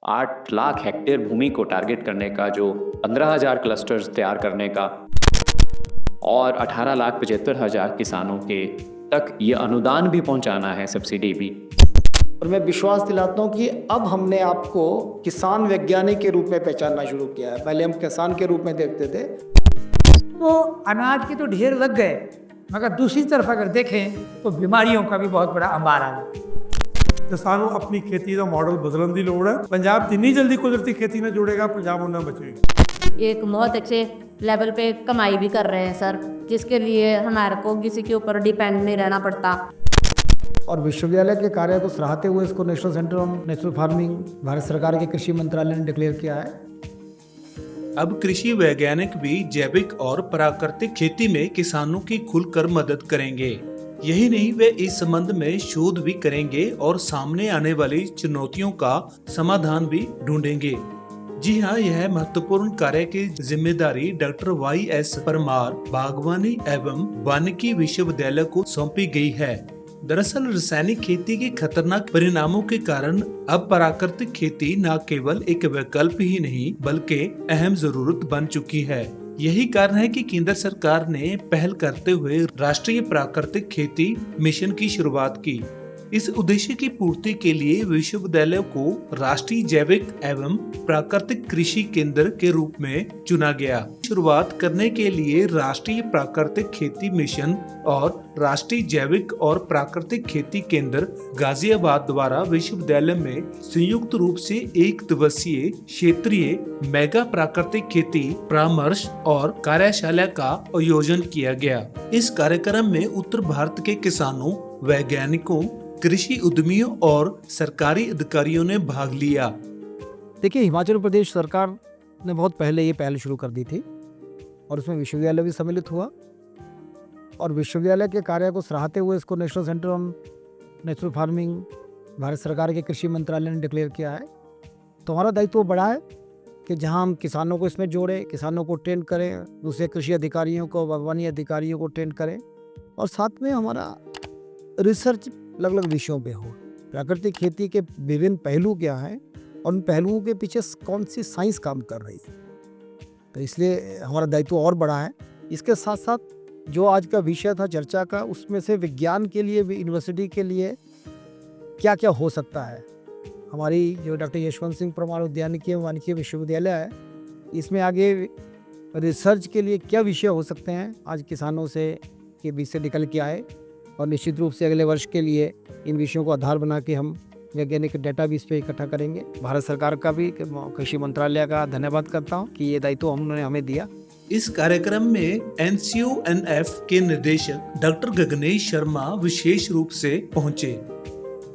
8 lakh hectare भूमि को target करने का, जो 15,000 क्लस्टर्स तैयार करने का और 18,75,000 किसानों के तक ये अनुदान भी पहुंचाना है, सब्सिडी भी। और मैं विश्वास दिलाता हूँ कि अब हमने आपको किसान वैज्ञानिक के रूप में पहचानना शुरू किया है। पहले हम किसान के रूप में देखते थे। तो अनाज के तो ढेर लग गए, मगर दूसरी तरफ अगर देखें तो बीमारियों का भी बहुत बड़ा अंबार आ गया। ਕਿਸਾਨ ਨੂੰ ਆਪਣੀ ਖੇਤੀ ਦਾ ਮਾਡਲ ਬਦਲਣ ਦੀ ਲੋੜ ਹੈ। ਪੰਜਾਬ ਜਿੰਨੀ ਜਲਦੀ ਕੁਦਰਤੀ ਖੇਤੀ ਨਾਲ ਜੁੜੇਗਾ, ਪੰਜਾਬ ਉਹਨਾਂ ਬਚੇਗਾ। एक बहुत अच्छे लेवल पे कमाई भी कर रहे हैं सर, जिसके लिए हमारे को किसी के ऊपर डिपेंड नहीं रहना पड़ता। और विश्वविद्यालय के कार्य को सराहते हुए इसको national centre on natural farming Bharat सरकार के कृषि मंत्रालय ने डिक्लेयर किया है। अब कृषि वैज्ञानिक भी जैविक और प्राकृतिक खेती में किसानों की खुलकर मदद करेंगे। यही नहीं, वे इस संबंध में शोध भी करेंगे और सामने आने वाली चुनौतियों का समाधान भी ढूंढेंगे। जी हाँ, यह महत्वपूर्ण कार्य की जिम्मेदारी डॉक्टर YS परमार बागवानी एवं वानिकी विश्वविद्यालय को सौंपी गई है। दरअसल रासायनिक खेती के खतरनाक परिणामों के कारण अब प्राकृतिक खेती न केवल एक विकल्प ही नहीं बल्कि अहम जरूरत बन चुकी है। यही कारण है कि केंद्र सरकार ने पहल करते हुए राष्ट्रीय प्राकृतिक खेती मिशन की शुरुआत की। इस उद्देश्य की पूर्ति के लिए विश्वविद्यालय को राष्ट्रीय जैविक एवं प्राकृतिक कृषि केंद्र के रूप में चुना गया। शुरुआत करने के लिए राष्ट्रीय प्राकृतिक खेती मिशन और राष्ट्रीय जैविक और प्राकृतिक खेती केंद्र गाजियाबाद द्वारा विश्वविद्यालय में संयुक्त रूप से 1 दिवसीय क्षेत्रीय मेगा प्राकृतिक खेती परामर्श और कार्यशाला का आयोजन किया गया। इस कार्यक्रम में उत्तर भारत के किसानों, वैज्ञानिकों, कृषि उद्यमियों और सरकारी अधिकारियों ने भाग लिया। देखिए, हिमाचल प्रदेश सरकार ने बहुत पहले ये पहल शुरू कर दी थी और उसमें विश्वविद्यालय भी सम्मिलित हुआ। और विश्वविद्यालय के कार्य को सराहते हुए इसको national centre on natural farming Bharat सरकार के कृषि मंत्रालय ने डिक्लेयर किया है। तो हमारा दायित्व बड़ा है कि जहां हम किसानों को इसमें जोड़ें, किसानों को ट्रेन करें, दूसरे कृषि अधिकारियों को, बागवानी अधिकारियों को ट्रेन करें और साथ में हमारा रिसर्च अलग अलग विषयों पे हो। प्राकृतिक खेती के विभिन्न पहलू क्या हैं और उन पहलुओं के पीछे कौन सी साइंस काम कर रही है, तो इसलिए हमारा दायित्व और बड़ा है। इसके साथ साथ जो आज का विषय था चर्चा का, उसमें से विज्ञान के लिए भी, यूनिवर्सिटी के लिए क्या क्या हो सकता है। हमारी जो डॉक्टर यशवंत सिंह परमार उद्यानिकी एवं वानिकी विश्वविद्यालय है, इसमें आगे रिसर्च के लिए क्या विषय हो सकते हैं, आज किसानों से के बीच से निकल के आए और निश्चित रूप से अगले वर्ष के लिए इन विषयों को आधार बना के हम वैज्ञानिक डेटा भी इस पर इकट्ठा करेंगे। भारत सरकार का भी, कृषि मंत्रालय का धन्यवाद करता हूं कि ये दायित्व उन्होंने हमें दिया। इस कार्यक्रम में NCONF के निदेशक डॉक्टर गगनेश शर्मा विशेष रूप से पहुंचे।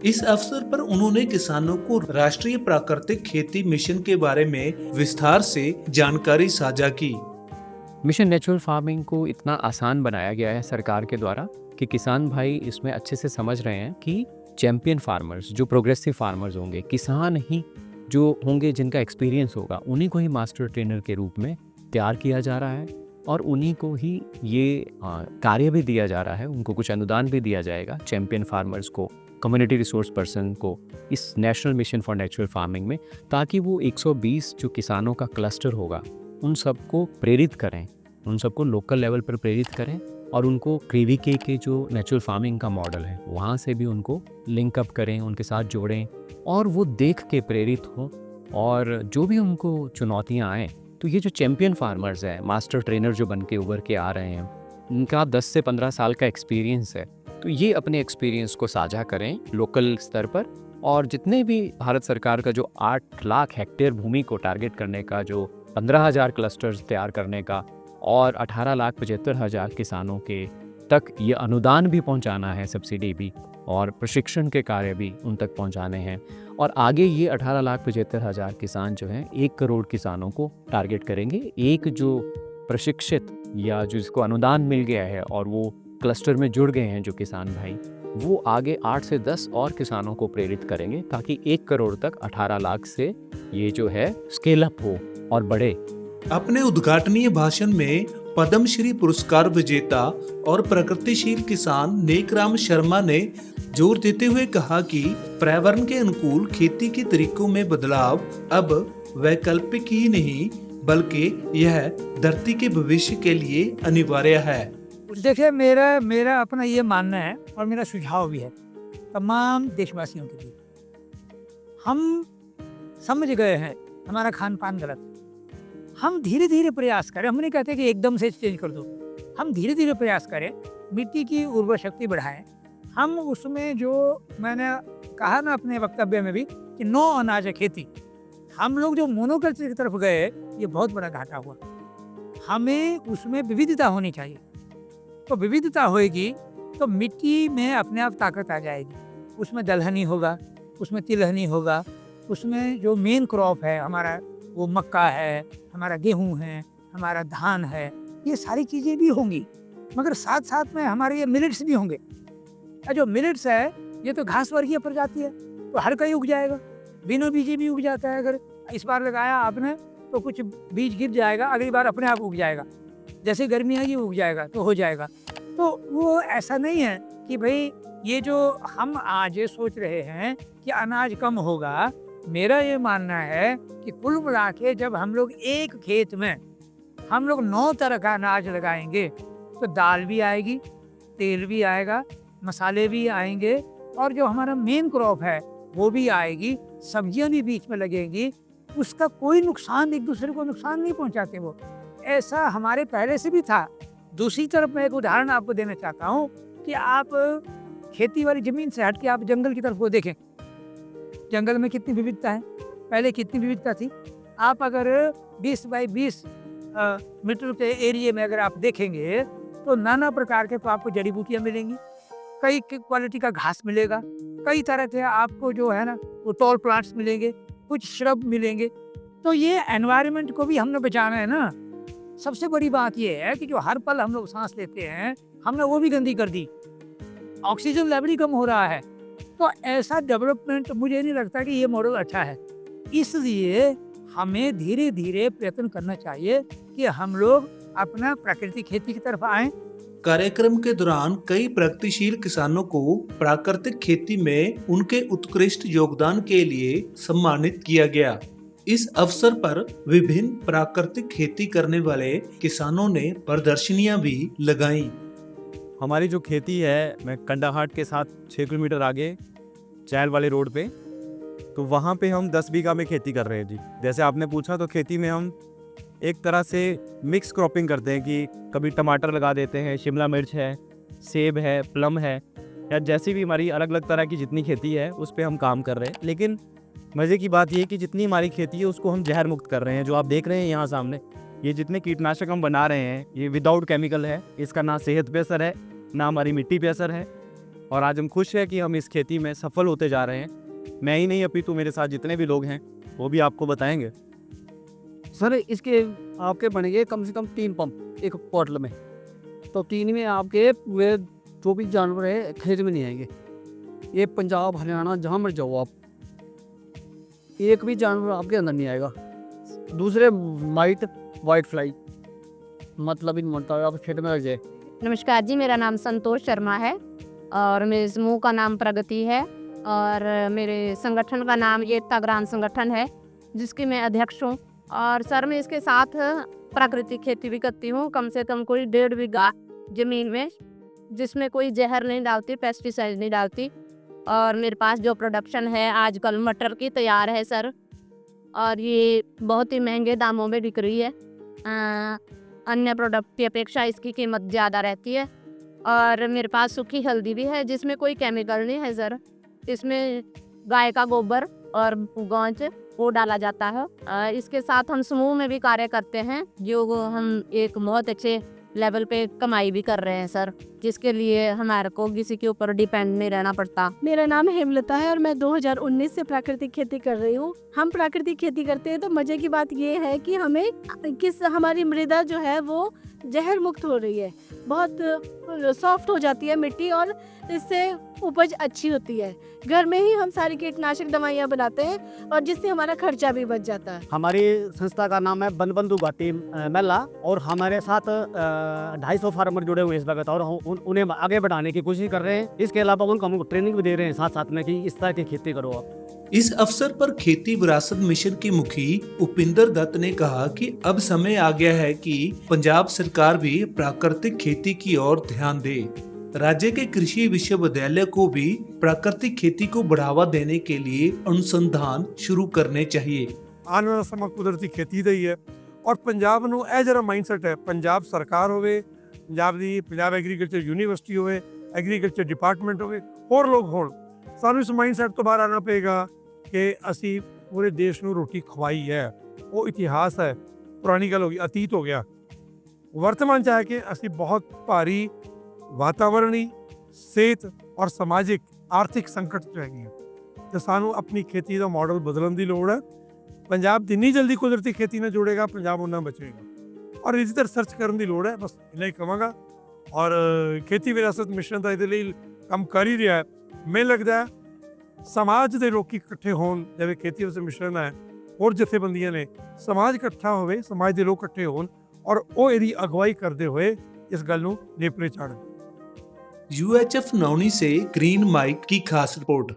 इस अवसर पर उन्होंने किसानों को राष्ट्रीय प्राकृतिक खेती मिशन के बारे में विस्तार से जानकारी साझा की। मिशन नेचुरल फार्मिंग को इतना आसान बनाया गया है सरकार के द्वारा कि किसान भाई इसमें अच्छे से समझ रहे हैं कि चैंपियन फार्मर्स, जो प्रोग्रेसिव फार्मर्स होंगे, किसान ही जो होंगे जिनका एक्सपीरियंस होगा, उन्हीं को ही मास्टर ट्रेनर के रूप में तैयार किया जा रहा है और उन्हीं को ही ये कार्य भी दिया जा रहा है। उनको कुछ अनुदान भी दिया जाएगा, चैंपियन फार्मर्स को, कम्युनिटी रिसोर्स पर्सन को, इस national mission for natural farming में, ताकि वो 120 जो किसानों का क्लस्टर होगा उन सबको प्रेरित करें, उन सबको लोकल लेवल पर प्रेरित करें और उनको KVK के जो नेचुरल फार्मिंग का मॉडल है वहाँ से भी उनको लिंकअप करें, उनके साथ जोड़ें और वो देख के प्रेरित हों। और जो भी उनको चुनौतियाँ आएँ, तो ये जो चैम्पियन फार्मर्स हैं, मास्टर ट्रेनर जो बन के उभर के आ रहे हैं, उनका 10 से 15 साल का एक्सपीरियंस है, तो ये अपने एक्सपीरियंस को साझा करें लोकल स्तर पर। और जितने भी भारत सरकार का जो 8 लाख हेक्टेयर भूमि को टारगेट करने का, जो 15,000 क्लस्टर्स तैयार करने का और 18,75,000 किसानों के तक ये अनुदान भी पहुंचाना है, सब्सिडी भी, और प्रशिक्षण के कार्य भी उन तक पहुंचाने हैं। और आगे ये 18,75,000 किसान जो हैं 1 करोड़ किसानों को टारगेट करेंगे। एक जो प्रशिक्षित या जिसको अनुदान मिल गया है और वो क्लस्टर में जुड़ गए हैं जो किसान भाई, वो आगे 8 से 10 और किसानों को प्रेरित करेंगे ताकि 1 करोड़ तक 18 लाख से ये जो है स्केल अप हो और बढ़े। अपने उद्घाटनीय भाषण में पद्मश्री पुरस्कार विजेता और प्रगतिशील किसान नेकराम शर्मा ने जोर देते हुए कहा कि पर्यावरण के अनुकूल खेती के तरीकों में बदलाव अब वैकल्पिक ही नहीं बल्कि यह धरती के भविष्य के लिए अनिवार्य है। देखिए, मेरा अपना ये मानना है और मेरा सुझाव भी है तमाम देशवासियों के लिए। हम समझ गए हैं हमारा खान पान गलत है। हम धीरे धीरे प्रयास करें, हम नहीं कहते कि एकदम से चेंज कर दो, हम धीरे धीरे प्रयास करें, मिट्टी की उर्वर शक्ति बढ़ाएं। हम उसमें जो मैंने कहा ना अपने वक्तव्य में भी कि 9 अनाज है खेती, हम लोग जो मोनोकल्चर की तरफ गए ये बहुत बड़ा घाटा हुआ। हमें उसमें विविधता होनी चाहिए, तो विविधता होएगी तो मिट्टी में अपने आप ताकत आ जाएगी। उसमें दलहनी होगा, उसमें तिलहनी होगा, उसमें जो मेन क्रॉप है हमारा वो मक्का है, हमारा गेहूं है, हमारा धान है, ये सारी चीज़ें भी होंगी। मगर साथ साथ में हमारे ये मिलेट्स भी होंगे। जो मिलेट्स है ये तो घास वर्गीय प्रजाति है, तो हर कहीं उग जाएगा। बिनो बीजी भी उग जाता है। अगर इस बार लगाया आपने तो कुछ बीज गिर जाएगा, अगली बार अपने आप उग जाएगा। जैसे गर्मी आएगी उग जाएगा तो हो जाएगा। तो वो ऐसा नहीं है कि भाई ये जो हम आज सोच रहे हैं कि अनाज कम होगा, मेरा ये मानना है कि कुल मिला के जब हम लोग एक खेत में हम लोग 9 तरह का अनाज लगाएंगे तो दाल भी आएगी, तेल भी आएगा, मसाले भी आएंगे और जो हमारा मेन क्रॉप है वो भी आएगी, सब्जियां भी बीच में लगेंगी। उसका कोई नुकसान, एक दूसरे को नुकसान नहीं पहुंचाते वो। ऐसा हमारे पहले से भी था। दूसरी तरफ मैं एक उदाहरण आपको देना चाहता हूँ कि आप खेती वाली ज़मीन से हट के आप जंगल की तरफ को देखें। जंगल में कितनी विविधता है, पहले कितनी विविधता थी। आप अगर 20 बाई 20 मीटर के एरिया में अगर आप देखेंगे तो नाना प्रकार के तो आपको जड़ी बूटियाँ मिलेंगी, कई क्वालिटी का घास मिलेगा, कई तरह के आपको जो है ना वो टॉल प्लांट्स मिलेंगे, कुछ श्रब मिलेंगे। तो ये एनवायरनमेंट को भी हमने बचाना है ना। सबसे बड़ी बात ये है कि जो हर पल हम लोग सांस लेते हैं हमने वो भी गंदी कर दी, ऑक्सीजन लेवल ही कम हो रहा है। तो ऐसा डेवलपमेंट मुझे नहीं लगता कि ये मॉडल अच्छा है। इसलिए हमें धीरे धीरे प्रयत्न करना चाहिए कि हम लोग अपना प्राकृतिक खेती की तरफ आएं। कार्यक्रम के दौरान कई प्रगतिशील किसानों को प्राकृतिक खेती में उनके उत्कृष्ट योगदान के लिए सम्मानित किया गया। इस अवसर पर विभिन्न प्राकृतिक खेती करने वाले किसानों ने प्रदर्शनियां भी लगाईं। हमारी जो खेती है, मैं कंडाहाट के साथ 6 किलोमीटर आगे चैल वाले रोड पे, तो वहाँ पे हम 10 बीघा में खेती कर रहे हैं जी। जैसे आपने पूछा तो खेती में हम एक तरह से मिक्स क्रॉपिंग करते हैं कि कभी टमाटर लगा देते हैं, शिमला मिर्च है, सेब है, प्लम है, या जैसी भी हमारी अलग अलग तरह की जितनी खेती है उस पर हम काम कर रहे हैं। लेकिन मज़े की बात ये है कि जितनी हमारी खेती है उसको हम जहर मुक्त कर रहे हैं। जो आप देख रहे हैं यहाँ सामने, ये जितने कीटनाशक हम बना रहे हैं ये विदाउट केमिकल है। इसका ना सेहत पे असर है ना हमारी मिट्टी पे असर है। और आज हम खुश हैं कि हम इस खेती में सफल होते जा रहे हैं। मैं ही नहीं, अपितु मेरे साथ जितने भी लोग हैं वो भी आपको बताएंगे। सर इसके आपके बनेंगे कम से कम 3 पंप एक पोर्टल में, तो 3 में आपके पूरे जो भी जानवर है खेत में नहीं आएंगे। ये पंजाब हरियाणा जहाँ मर जाओ आप, एक भी जानवर आपके अंदर नहीं आएगा। दूसरे वाइट फ्लाई मतलब इन मरता है, आप खेत में लग जाए। नमस्कार जी, मेरा नाम संतोष शर्मा है और मेरे समूह का नाम प्रगति है और मेरे संगठन का नाम ये तागरान संगठन है जिसकी मैं अध्यक्ष हूँ। और सर मैं इसके साथ प्राकृतिक खेती भी करती हूँ, कम से कम कोई 1.5 बीघा ज़मीन में, जिसमें कोई जहर नहीं डालती, पेस्टिसाइड नहीं डालती। और मेरे पास जो प्रोडक्शन है आजकल मटर की तैयार है सर, और ये बहुत ही महंगे दामों में बिक रही है। अन्य प्रोडक्ट की अपेक्षा इसकी कीमत ज़्यादा रहती है। और मेरे पास सूखी हल्दी भी है जिसमें कोई केमिकल नहीं है सर। इसमें गाय का गोबर और गौंच वो डाला जाता है। इसके साथ हम समूह में भी कार्य करते हैं, जो हम एक बहुत अच्छे लेवल पे कमाई भी कर रहे हैं सर, जिसके लिए हमारे को किसी के ऊपर डिपेंड नहीं रहना पड़ता। मेरा नाम हेमलता है और मैं 2019 से प्राकृतिक खेती कर रही हूँ। हम प्राकृतिक खेती करते हैं तो मजे की बात ये है कि हमारी मृदा जो है वो जहर मुक्त हो रही है। बहुत सॉफ्ट हो जाती है मिट्टी और इससे उपज अच्छी होती है। घर में ही हम सारी कीटनाशक दवाइयाँ बनाते हैं और जिससे हमारा खर्चा भी बच जाता है। हमारी संस्था का नाम है बनबंधु घाटी मेला और हमारे साथ 250 फार्मर जुड़े हुए हैं इस वक्त और उन्हें आगे बढ़ाने की कोशिश कर रहे हैं। इसके अलावा उनको हम ट्रेनिंग भी दे रहे हैं साथ साथ में कि इस तरह की खेती करो आप। इस अवसर पर खेती विरासत मिशन के मुखी उपिंदर दत्त ने कहा कि अब समय आ गया है कि पंजाब सरकार भी प्राकृतिक खेती की ओर ध्यान दे। राज्य के कृषि विश्वविद्यालय को भी प्राकृतिक खेती को बढ़ावा देने के लिए अनुसंधान शुरू करने चाहिए। ਆਉਣ ਵਾਲਾ ਸਮਾਂ ਕੁਦਰਤੀ ਖੇਤੀ ਦਾ ਹੀ ਹੈ ਔਰ ਪੰਜਾਬ ਨੂੰ ਇਹ ਜਿਹੜਾ ਮਾਈਂਡਸੈਟ ਹੈ, ਪੰਜਾਬ ਸਰਕਾਰ ਹੋਵੇ, ਪੰਜਾਬ ਐਗਰੀਕਲਚਰ ਯੂਨੀਵਰਸਿਟੀ ਹੋਵੇ, ਐਗਰੀਕਲਚਰ ਡਿਪਾਰਟਮੈਂਟ ਹੋਵੇ, ਹੋਰ ਲੋਕ ਹੋਣ, ਸਾਨੂੰ ਇਸ ਮਾਈਂਡਸੈਟ ਤੋਂ ਬਾਹਰ ਆਉਣਾ ਪਏਗਾ ਕਿ ਅਸੀਂ ਪੂਰੇ ਦੇਸ਼ ਨੂੰ ਰੋਟੀ ਖਵਾਈ ਹੈ। ਉਹ ਇਤਿਹਾਸ ਹੈ, ਪੁਰਾਣੀ ਗੱਲ ਹੋ ਗਈ, ਅਤੀਤ ਹੋ ਗਿਆ। ਵਰਤਮਾਨ 'ਚ ਆ ਕੇ ਅਸੀਂ ਬਹੁਤ ਭਾਰੀ ਵਾਤਾਵਰਣੀ, ਸਿਹਤ ਔਰ ਸਮਾਜਿਕ ਆਰਥਿਕ ਸੰਕਟ 'ਚ ਹੈਗੇ ਹਾਂ ਤੇ ਸਾਨੂੰ ਆਪਣੀ ਖੇਤੀ ਦਾ ਮਾਡਲ ਬਦਲਣ ਦੀ ਲੋੜ ਹੈ। ਪੰਜਾਬ ਜਿੰਨੀ ਜਲਦੀ ਕੁਦਰਤੀ ਖੇਤੀ ਨਾਲ ਜੁੜੇਗਾ, ਪੰਜਾਬ ਉਨਾ ਬਚੇਗਾ ਔਰ ਇਹਦੀ ਤਾਂ ਰਿਸਰਚ ਕਰਨ ਦੀ ਲੋੜ ਹੈ। ਬਸ ਇੰਨਾ ਹੀ ਕਹਾਂਗਾ ਔਰ ਖੇਤੀ ਵਿਰਾਸਤ ਮਿਸ਼ਨ ਦਾ ਇਹਦੇ ਲਈ ਕੰਮ ਕਰ ਹੀ ਰਿਹਾ ਹੈ। ਮੈਨੂੰ ਲੱਗਦਾ ਹੈ ਸਮਾਜ ਦੇ ਲੋਕ ਇਕੱਠੇ ਹੋਣ, ਜਿਵੇਂ ਖੇਤੀ ਵਿਰਾਸਤ ਮਿਸ਼ਨ ਹੈ, ਹੋਰ ਜਥੇਬੰਦੀਆਂ ਨੇ, ਸਮਾਜ ਇਕੱਠਾ ਹੋਵੇ, ਸਮਾਜ ਦੇ ਲੋਕ ਇਕੱਠੇ ਹੋਣ ਔਰ ਉਹ ਇਹਦੀ ਅਗਵਾਈ ਕਰਦੇ ਹੋਏ ਇਸ ਗੱਲ ਨੂੰ ਨੇਪਰੇ ਚਾੜਨ। UHF नौनी से ग्रीन माइक की खास रिपोर्ट।